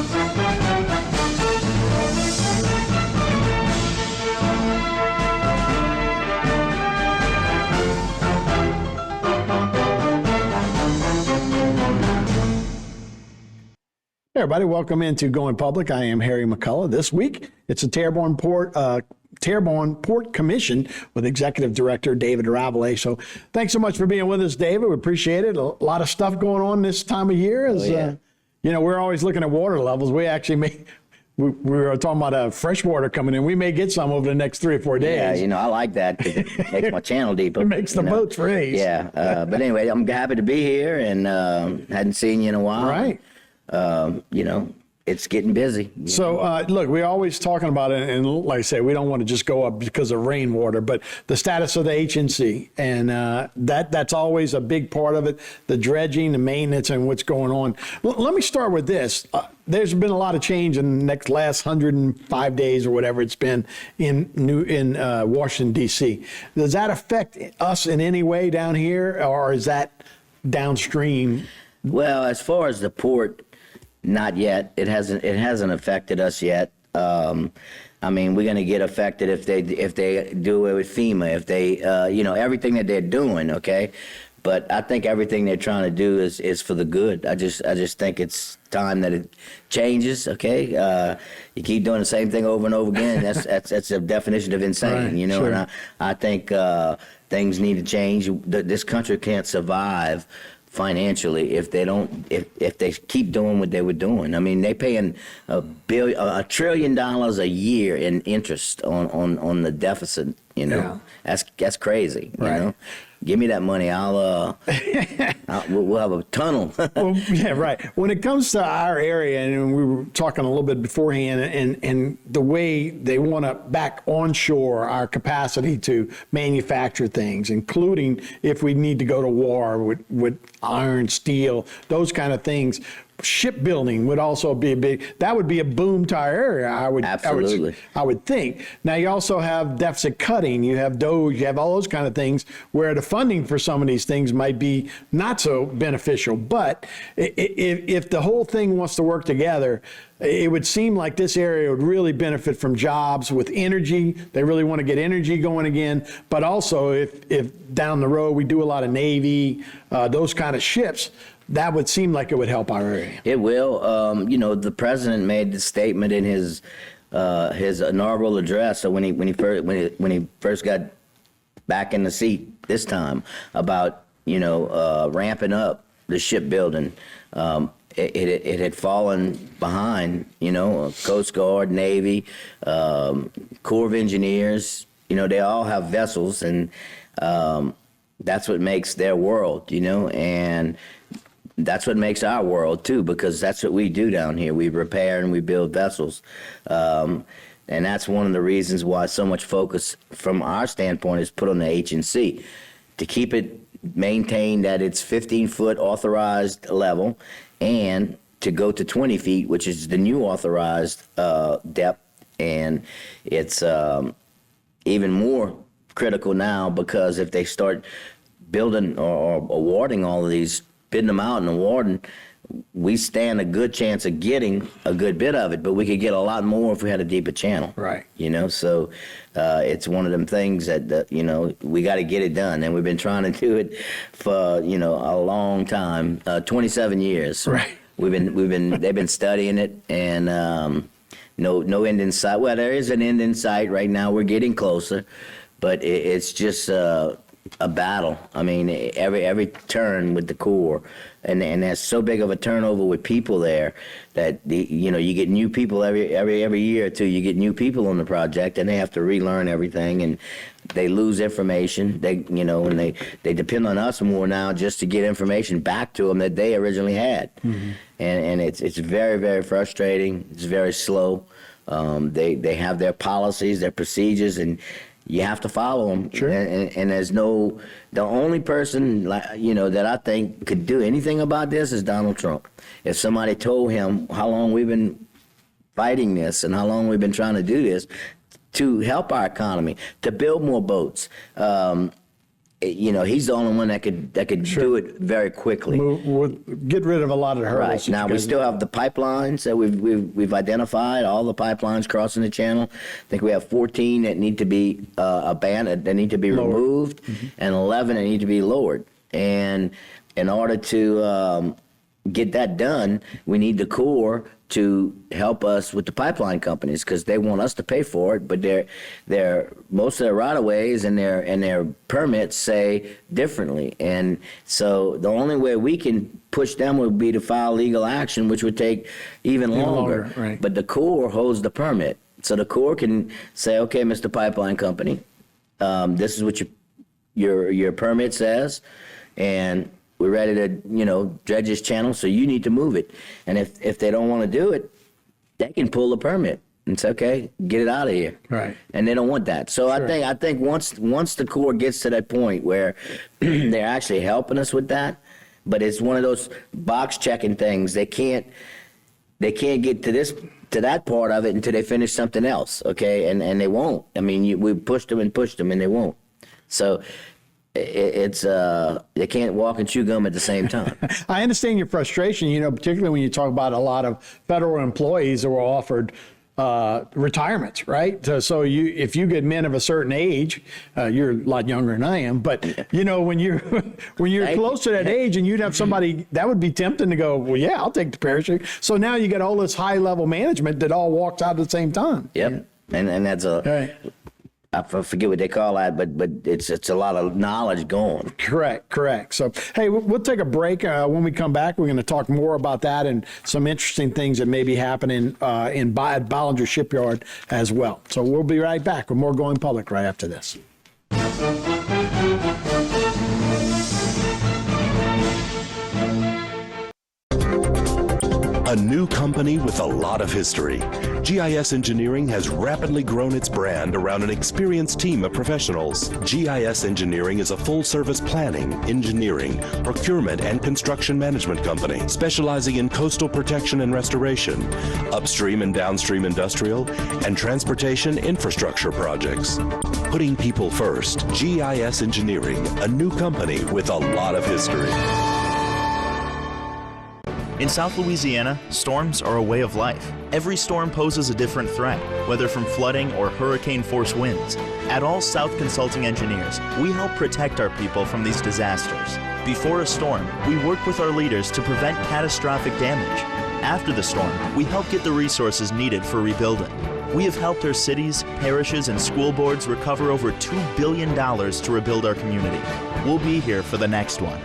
Hey everybody, welcome into Going Public. I am Harry McCullough. This week, it's a Terrebonne Port Commission with Executive Director David Ravelay. So thanks so much for being with us, David. We appreciate it. A lot of stuff going on this time of year. We're always looking at water levels. We were talking about fresh water coming in. We may get some over the next 3 or 4 days. Yeah, I like that because it makes my channel deeper. It makes the boats raise. Yeah, but anyway, I'm happy to be here and hadn't seen you in a while. Right. It's getting busy. So, look, we're always talking about it, and like I say, we don't want to just go up because of rainwater, but the status of the HNC, and that's always a big part of it, the dredging, the maintenance, and what's going on. Let me start with this. There's been a lot of change in the last 105 days or whatever it's been in Washington, D.C. Does that affect us in any way down here, or is that downstream? Well, as far as the port, not yet. It hasn't affected us yet. We're going to get affected if they do away with FEMA, if they, everything that they're doing. Okay, but I think everything they're trying to do is for the good. I just think it's time that it changes. Okay, you keep doing the same thing over and over again. That's a definition of insane. Right, sure. And I think things need to change. This country can't survive financially if they keep doing what they were doing. I mean, they paying $1 trillion a year in interest on the deficit. Yeah. That's crazy. Right. You know, give me that money. we'll have a tunnel. Well, yeah, right. When it comes to our area, and we were talking a little bit beforehand, and the way they want to back onshore our capacity to manufacture things, including if we need to go to war with iron, steel, those kind of things. Shipbuilding would also be that would be a boom to our area. Absolutely. I would think. Now you also have deficit cutting, you have DOGE, you have all those kind of things where the funding for some of these things might be not so beneficial. But if the whole thing wants to work together, it would seem like this area would really benefit from jobs with energy. They really want to get energy going again. But also if down the road we do a lot of Navy, those kind of ships, that would seem like it would help our area. It will. The president made the statement in his inaugural address. So when he first got back in the seat this time about ramping up the shipbuilding, it had fallen behind. Coast Guard, Navy, Corps of Engineers. They all have vessels, and that's what makes their world. And that's what makes our world too, because that's what we do down here. We repair and we build vessels. And that's one of the reasons why so much focus from our standpoint is put on the H&C to keep it maintained at its 15-foot authorized level and to go to 20 feet, which is the new authorized depth. And it's even more critical now because if they start building or awarding all of these, bidding them out and awarding, we stand a good chance of getting a good bit of it, but we could get a lot more if we had a deeper channel. Right. So it's one of them things that, we got to get it done. And we've been trying to do it for, a long time, 27 years. Right. They've been studying it, and no end in sight. Well, there is an end in sight right now. We're getting closer, but it's just a battle. I mean, every turn with the Corps, and there's so big of a turnover with people there that you get new people every year or two. You get new people on the project, and they have to relearn everything, and they lose information. And they depend on us more now just to get information back to them that they originally had. Mm-hmm. And it's very, very frustrating. It's very slow. They have their policies, their procedures, and you have to follow them. Sure. And there's the only person that I think could do anything about this is Donald Trump. If somebody told him how long we've been fighting this and how long we've been trying to do this to help our economy, to build more boats, he's the only one that could do it very quickly. Get rid of a lot of the hurdles. Right. Now, we still have the pipelines that we've identified, all the pipelines crossing the channel. I think we have 14 that need to be abandoned, that need to be removed, and 11 that need to be lowered. And in order to get that done, we need the Corps to help us with the pipeline companies, because they want us to pay for it, but they're most of their right-of-ways and their permits say differently. And so the only way we can push them would be to file legal action, which would take even longer. Right. But the Corps holds the permit. So the Corps can say, okay, Mr. Pipeline Company, this is what your permit says, and we're ready to, dredge this channel, so you need to move it. And if they don't want to do it, they can pull the permit. It's okay, get it out of here. Right. And they don't want that. So Sure. I think once the Corps gets to that point where they're actually helping us with that, but it's one of those box checking things. They can't get to that part of it until they finish something else. Okay, and they won't. I mean, we pushed them, and they won't. So it's they can't walk and chew gum at the same time. I understand your frustration, particularly when you talk about a lot of federal employees that were offered retirements, right? So if you get men of a certain age, you're a lot younger than I am, but when you're close to that age, and you'd have somebody that would be tempting to go, well, yeah, I'll take the parachute. So now you got all this high level management that all walks out at the same time. Yep, Yeah. and that's Right. I forget what they call that, but it's a lot of knowledge going. Correct. So, hey, we'll take a break. When we come back, we're going to talk more about that and some interesting things that may be happening at Bollinger Shipyard as well. So we'll be right back with more Going Public right after this. A new company with a lot of history. GIS Engineering has rapidly grown its brand around an experienced team of professionals. GIS Engineering is a full-service planning, engineering, procurement, and construction management company specializing in coastal protection and restoration, upstream and downstream industrial, and transportation infrastructure projects. Putting people first, GIS Engineering, a new company with a lot of history. In South Louisiana, storms are a way of life. Every storm poses a different threat, whether from flooding or hurricane-force winds. At All South Consulting Engineers, we help protect our people from these disasters. Before a storm, we work with our leaders to prevent catastrophic damage. After the storm, we help get the resources needed for rebuilding. We have helped our cities, parishes, and school boards recover over $2 billion to rebuild our community. We'll be here for the next one.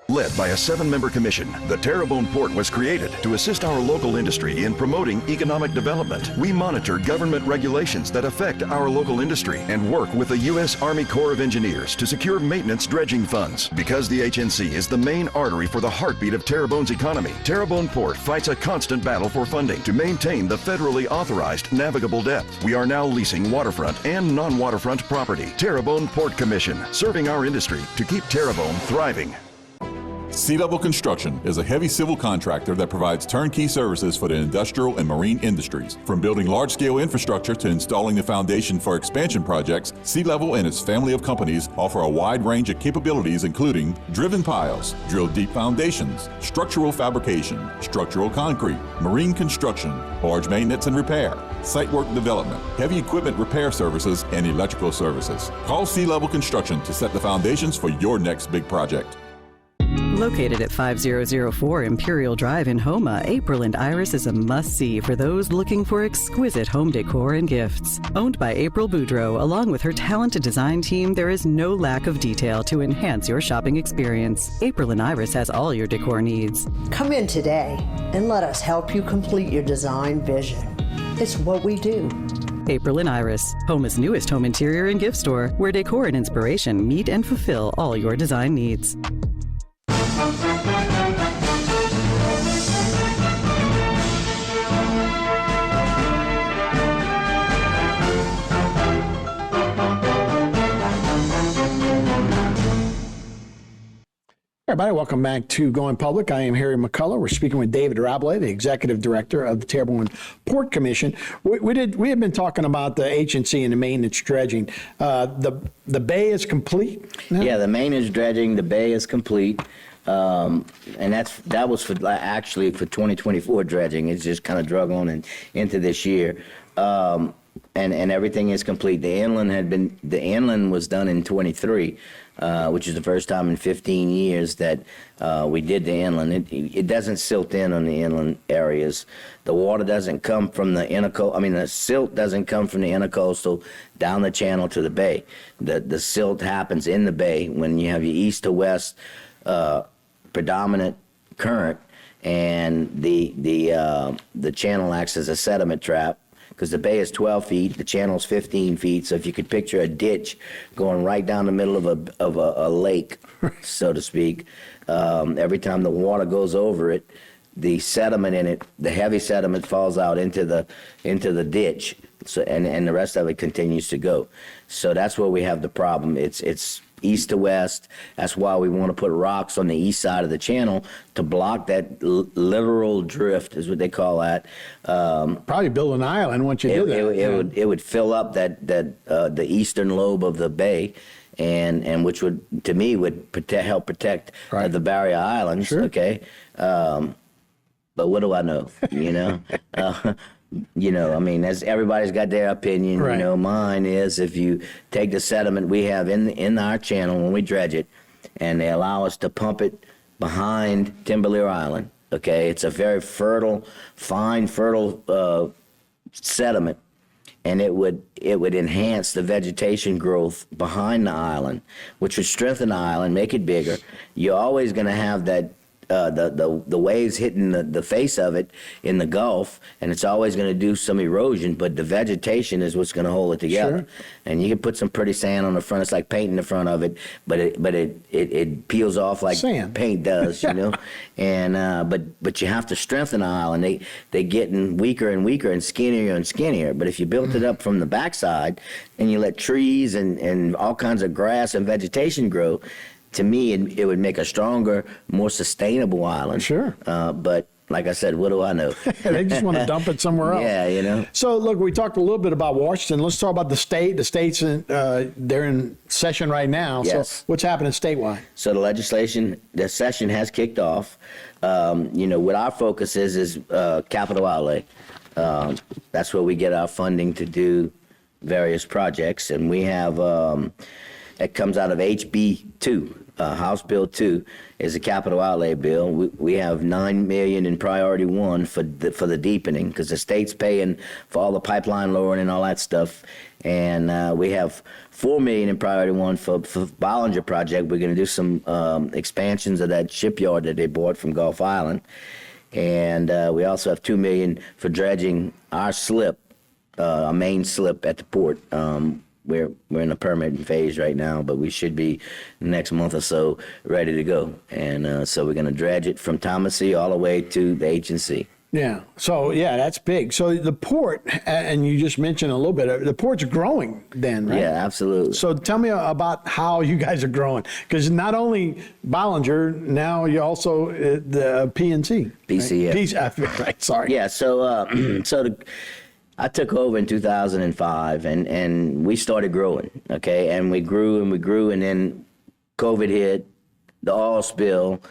Led by a 7-member commission, the Terrebonne Port was created to assist our local industry in promoting economic development. We monitor government regulations that affect our local industry and work with the U.S. Army Corps of Engineers to secure maintenance dredging funds. Because the HNC is the main artery for the heartbeat of Terrebonne's economy, Terrebonne Port fights a constant battle for funding to maintain the federally authorized navigable depth. We are now leasing waterfront and non-waterfront property. Terrebonne Port Commission, serving our industry to keep Terrebonne thriving. Sea Level Construction is a heavy civil contractor that provides turnkey services for the industrial and marine industries. From building large-scale infrastructure to installing the foundation for expansion projects, Sea Level and its family of companies offer a wide range of capabilities including driven piles, drilled deep foundations, structural fabrication, structural concrete, marine construction, barge maintenance and repair, site work development, heavy equipment repair services, and electrical services. Call Sea Level Construction to set the foundations for your next big project. Located at 5004 Imperial Drive in Houma, April and Iris is a must-see for those looking for exquisite home decor and gifts. Owned by April Boudreau, along with her talented design team, there is no lack of detail to enhance your shopping experience. April and Iris has all your decor needs. Come in today and let us help you complete your design vision. It's what we do. April and Iris, Homa's newest home interior and gift store, where decor and inspiration meet and fulfill all your design needs. Everybody, welcome back to Going Public. I am Harry McCullough. We're speaking with David Rabelais, the Executive Director of the Terrebonne Port Commission. We have been talking about the H&C and the maintenance dredging. The bay is complete now? Yeah, the maintenance dredging, the bay is complete. And that was actually for 2024 dredging. It's just kind of drug on into this year. And everything is complete. The inland was done in 23, which is the first time in 15 years that we did the inland. It doesn't silt in on the inland areas. The water doesn't come from the the silt doesn't come from the intercoastal down the channel to the bay. The silt happens in the bay when you have your east to west predominant current, and the channel acts as a sediment trap. Because the bay is 12 feet, the channel's 15 feet. So if you could picture a ditch going right down the middle of a lake, so to speak, every time the water goes over it, the sediment in it, the heavy sediment falls out into the ditch. So and the rest of it continues to go. So that's where we have the problem. It's east to west. That's why we want to put rocks on the east side of the channel to block that literal drift, is what they call that. Probably build an island once you do that. It would fill up the eastern lobe of the bay, and which would, to me, would help protect the barrier islands. Sure. Okay, but what do I know? As everybody's got their opinion. Right. Mine is, if you take the sediment we have in our channel when we dredge it, and they allow us to pump it behind Timberleer Island. Okay, it's a very fertile sediment, and it would enhance the vegetation growth behind the island, which would strengthen the island, make it bigger. You're always going to have that. The waves hitting the face of it in the Gulf, and it's always going to do some erosion, but the vegetation is what's going to hold it together. Sure. And you can put some pretty sand on the front. It's like painting the front of it, but it peels off like sand. Paint does, And but you have to strengthen the island. They're getting weaker and weaker and skinnier. But if you built it up from the backside and you let trees and all kinds of grass and vegetation grow, to me, it would make a stronger, more sustainable island. Sure. But like I said, what do I know? They just want to dump it somewhere else. Yeah, So, look, we talked a little bit about Washington. Let's talk about the state. The state's they're in session right now. Yes. So what's happening statewide? So the session has kicked off. What our focus is capital outlay. That's where we get our funding to do various projects. And we have, it comes out of HB 2. House Bill 2 is a capital outlay bill. We have $9 million in priority 1 for the deepening, because the state's paying for all the pipeline lowering and all that stuff. And we have $4 million in priority 1 for Bollinger project. We're going to do some expansions of that shipyard that they bought from Gulf Island. And we also have $2 million for dredging our slip, our main slip at the port. We're in the permitting phase right now, but we should be next month or so ready to go. And so we're going to dredge it from Thomasy all the way to the H&C. Yeah. So, yeah, that's big. So the port, and you just mentioned a little bit, the port's growing then, right? Yeah, absolutely. So tell me about how you guys are growing. Because not only Bollinger, now you also the PNC. PCF. Right? Right, sorry. Yeah, so I took over in 2005, and we started growing, okay? And we grew, and then COVID hit, the oil spill,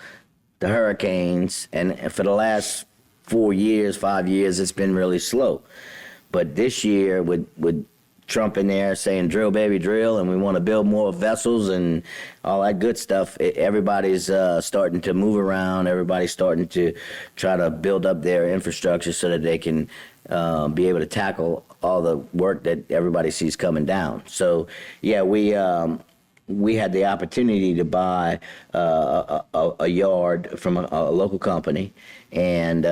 the hurricanes, and for the last 5 years, it's been really slow. But this year, with Trump in there saying, drill, baby, drill, and we want to build more vessels and all that good stuff, everybody's starting to move around. Everybody's starting to try to build up their infrastructure so that they can be able to tackle all the work that everybody sees coming down. So, yeah, we had the opportunity to buy a yard from a local company, and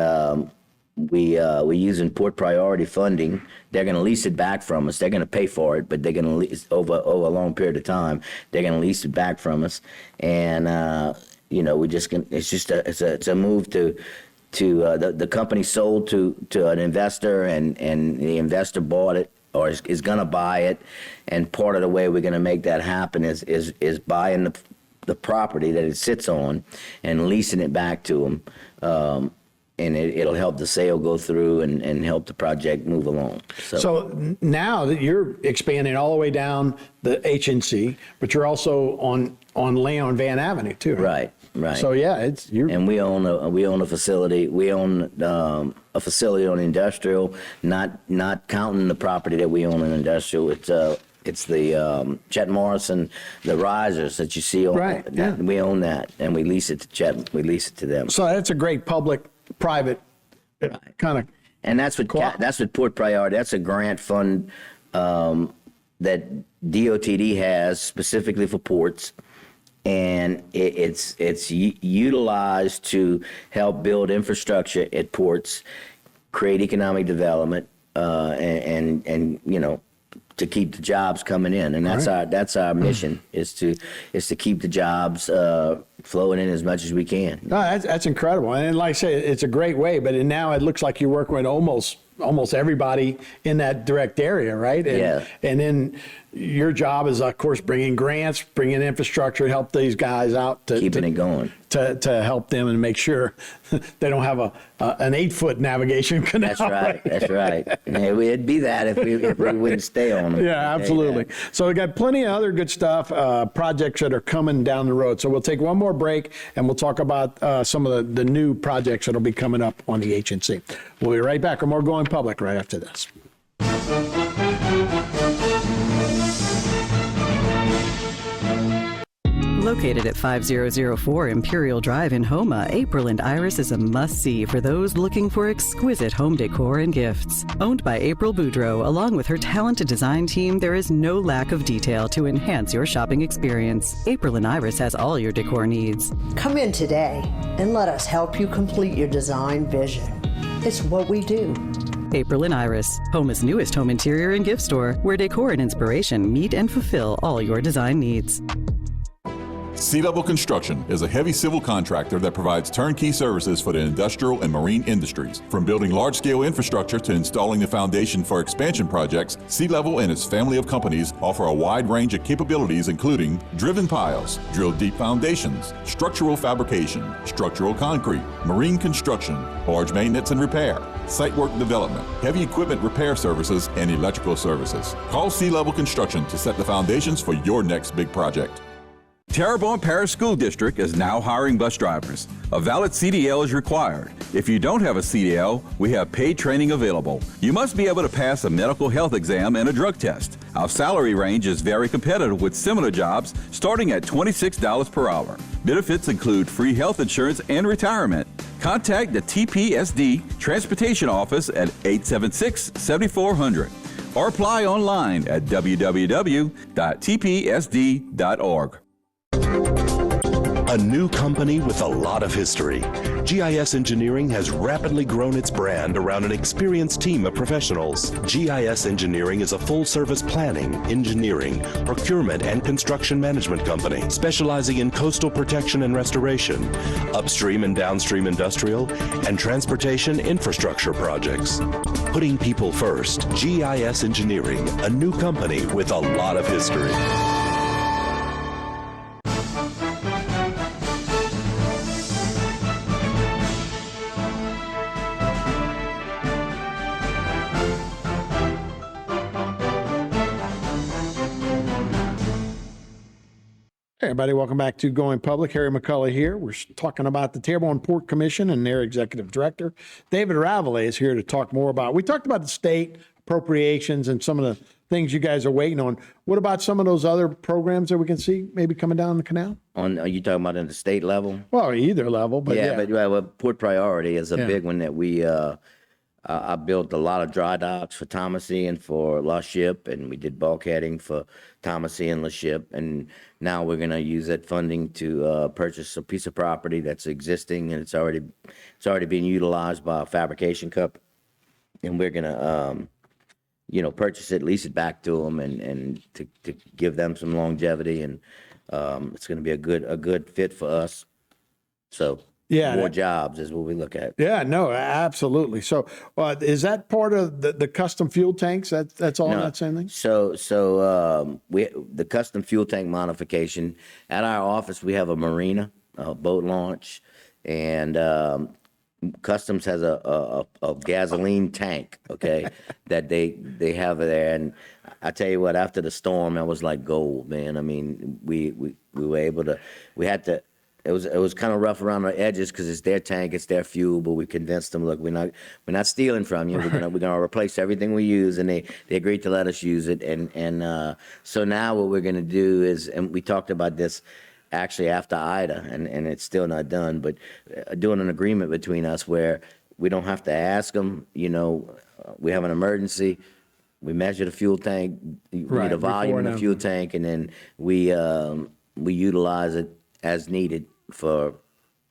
we're using port priority funding. They're going to lease it back from us. They're going to pay for it, but they're going to lease over a long period of time. They're going to lease it back from us, and we just it's a move to the company sold to an investor, and the investor bought it or is going to buy it. And part of the way we're going to make that happen is buying the property that it sits on and leasing it back to them. And it'll help the sale go through and help the project move along. So now that you're expanding all the way down the HNC, but you're also on Leon Van Avenue too. Right. So yeah, it's you're. And we own a facility. We own a facility on industrial, not counting the property that we own in industrial. It's the Chet Morrison, the risers that you see on. Right. Yeah. We own that, and we lease it to Chet. We lease it to them. So that's a great public-private kind of. And that's what Port Priority. That's a grant fund that DOTD has specifically for ports, and it's utilized to help build infrastructure at ports, create economic development, and to keep the jobs coming in. And that's our mission is to keep the jobs flowing in as much as we can. No, that's incredible. And like I say, it's a great way, but now it looks like you're working with almost everybody in that direct area, right? Yeah. And then your job is, of course, bringing grants, bringing infrastructure, help these guys out Keeping it going. To help them and make sure they don't have an 8-foot navigation canal. That's right. That's right. Yeah, it'd be that if we wouldn't stay on them. Yeah, absolutely. So we got plenty of other good stuff, projects that are coming down the road. So we'll take one more break and we'll talk about some of the new projects that'll be coming up on the HNC. We'll be right back with more Going Public right after this. Located at 5004 Imperial Drive in Houma, April and Iris is a must-see for those looking for exquisite home decor and gifts. Owned by April Boudreau, along with her talented design team, there is no lack of detail to enhance your shopping experience. April and Iris has all your decor needs. Come in today and let us help you complete your design vision. It's what we do. April and Iris, Homa's newest home interior and gift store, where decor and inspiration meet and fulfill all your design needs. Sea Level Construction is a heavy civil contractor that provides turnkey services for the industrial and marine industries. From building large-scale infrastructure to installing the foundation for expansion projects, Sea Level and its family of companies offer a wide range of capabilities including driven piles, drilled deep foundations, structural fabrication, structural concrete, marine construction, barge maintenance and repair, site work development, heavy equipment repair services, and electrical services. Call Sea Level Construction to set the foundations for your next big project. Terrebonne Parish School District is now hiring bus drivers. A valid CDL is required. If you don't have a CDL, we have paid training available. You must be able to pass a medical health exam and a drug test. Our salary range is very competitive with similar jobs starting at $26 per hour. Benefits include free health insurance and retirement. Contact the TPSD Transportation Office at 876-7400 or apply online at www.tpsd.org. A new company with a lot of history. GIS Engineering has rapidly grown its brand around an experienced team of professionals. GIS Engineering is a full-service planning, engineering, procurement, and construction management company specializing in coastal protection and restoration, upstream and downstream industrial, and transportation infrastructure projects. Putting people first, GIS Engineering, a new company with a lot of history. Hey everybody, welcome back to Going Public. Harry McCullough here. We're talking about the Terrebonne Port Commission and their executive director. David Ravelet is here to talk more about. We talked about the state appropriations and some of the things you guys are waiting on. What about some of those other programs that we can see maybe coming down the canal? Are you talking about at the state level? Well, either level, but yeah. But Port Priority is a big one that we. I built a lot of dry docks for Thomasy and for La Ship, and we did bulkheading for Thomasy and La Ship, and now we're going to use that funding to purchase a piece of property that's existing, and it's already being utilized by a fabrication company, and we're going to purchase it, lease it back to them, and to give them some longevity, and it's going to be a good fit for us. So Yeah. more jobs is what we look at. Yeah, no, absolutely. So is that part of the custom fuel tanks? That's all No. that same thing? So we the custom fuel tank modification at our office. We have a marina, a boat launch, and Customs has a gasoline tank. Okay, that they have there, and I tell you what, after the storm, that was like gold, man. I mean, we were able to. We had to. It was kind of rough around the edges because it's their tank, it's their fuel, but we convinced them, look, we're not stealing from you. We're gonna replace everything we use, and they agreed to let us use it. And so now what we're gonna do is, and we talked about this actually after Ida, and it's still not done, but doing an agreement between us where we don't have to ask them. We have an emergency. We measure the fuel tank, Right, the volume before in the and fuel after. tank, and then we utilize it as needed for.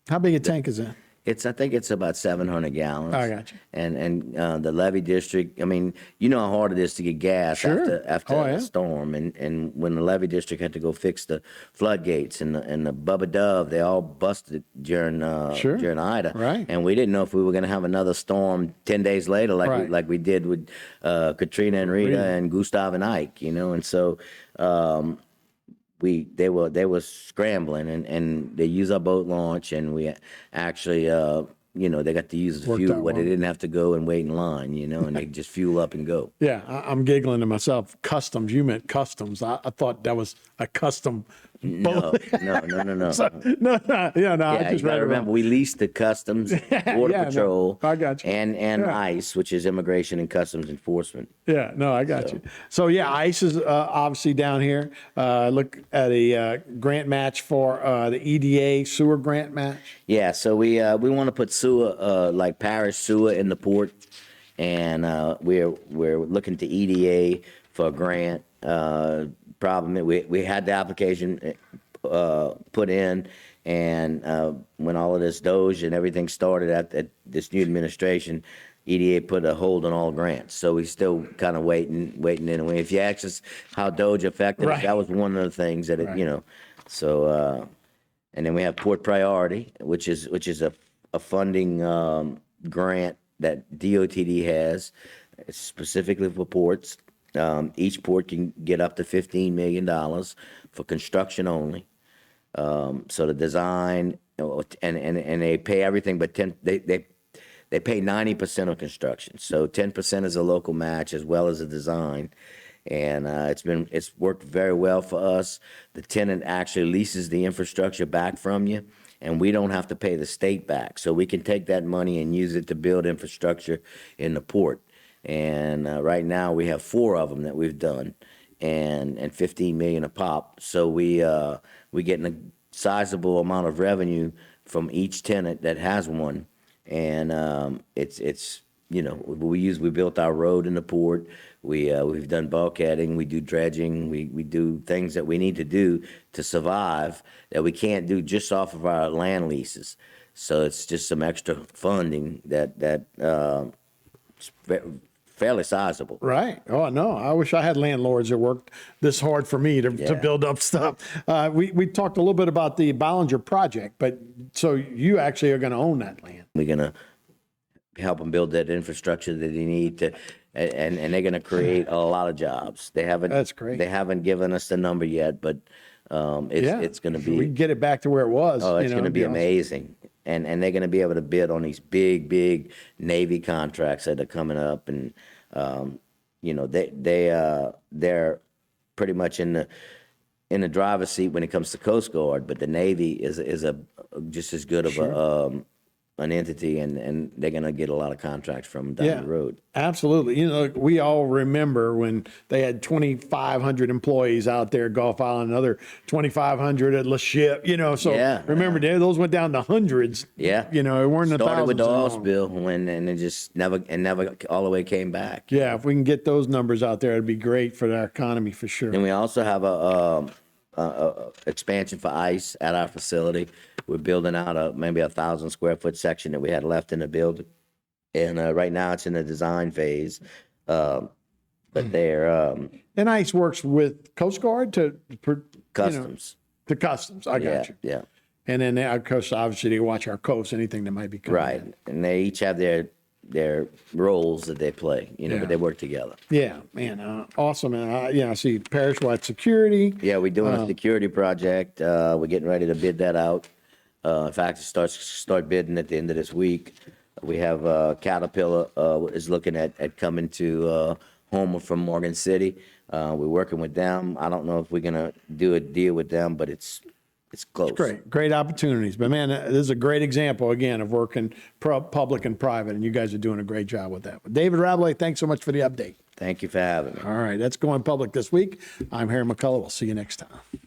How big a tank is that? I think it's about 700 gallons. I got you. And the levee district, I mean, you know how hard it is to get gas Sure. after Oh, a yeah. storm. And when the levee district had to go fix the floodgates and the Bubba Dove, they all busted during Ida. Right. And we didn't know if we were going to have another storm 10 days later, Right. like we did with Katrina and Rita and Gustav and Ike, And so they were scrambling, and they use our boat launch, and we actually they got to use the Worked fuel, out but they well. didn't have to go and wait in line, and they just fuel up and go. Yeah, I'm giggling to myself. Customs, you meant customs. I thought that was a custom No, boat. no. So, no, I Yeah, just you read gotta it remember, wrong. we leased the Customs, Border Yeah, no, Patrol, I got you. and Yeah. ICE, which is Immigration and Customs Enforcement. Yeah, no, I got you. So yeah, ICE is obviously down here. Look at a grant match for the EDA sewer grant match. Yeah, so we want to put sewer, like parish sewer, in the port, and we're looking to EDA for a grant. Problem is, we had the application put in, and when all of this Doge and everything started at this new administration, EDA put a hold on all grants. So we still kind of waiting in. If you ask us how Doge affected us, Right. that was one of the things that Right. So. And then we have Port Priority, which is a funding grant that DOTD has specifically for ports. Each port can get up to $15 million for construction only. So the design and they pay everything, but they pay 90% of construction. So 10% is a local match as well as a design. And it's worked very well for us. The tenant actually leases the infrastructure back from you, and we don't have to pay the state back. So we can take that money and use it to build infrastructure in the port. And right now we have 4 of them that we've done, and 15 million a pop. So we're getting a sizable amount of revenue from each tenant that has one. And we built our road in the port. We've done bulkheading, we do dredging, we do things that we need to do to survive that we can't do just off of our land leases. So it's just some extra funding that fairly sizable. Right. Oh no, I wish I had landlords that worked this hard for me to Yeah. build up stuff. We talked a little bit about the Ballinger project, but so you actually are going to own that land. We're gonna help them build that infrastructure that they need to, and they're gonna create a lot of jobs. They haven't. That's great. They haven't given us the number yet, but it's gonna If we be. can get it back to where it was. Oh, it's you know, gonna it'd be awesome. amazing, and they're gonna be able to bid on these big Navy contracts that are coming up, and they're pretty much in the driver's seat when it comes to Coast Guard, but the Navy is a just as good of an entity, and they're gonna get a lot of contracts from them down the road. Absolutely. We all remember when they had 2,500 employees out there at Gulf Island, another 2,500 at La Ship, so Yeah. remember those went down to hundreds. Yeah. It weren't the Started with the oil thousands. spill, and it just never all the way came back. Yeah, if we can get those numbers out there, it'd be great for our economy for sure. And we also have a expansion for ICE at our facility. We're building out maybe 1,000 square foot section that we had left in the building, and right now it's in the design phase. But they're And ICE works with Coast Guard to customs. to customs. I got you. Yeah. And then, of course, obviously, they watch our coast, anything that might be coming Right. in. And they each have their roles that they play, Yeah. but they work together. Yeah, man, awesome. And, I see parish-wide security. Yeah, we're doing a security project. We're getting ready to bid that out. In fact, start bidding at the end of this week. We have Caterpillar is looking at coming to Houma from Morgan City. We're working with them. I don't know if we're gonna do a deal with them, but it's close. Great opportunities. But man, this is a great example, again, of working public and private, and you guys are doing a great job with that. David Rabelais, thanks so much for the update. Thank you for having me. All right, that's going public this week. I'm Harry McCullough. We'll see you next time.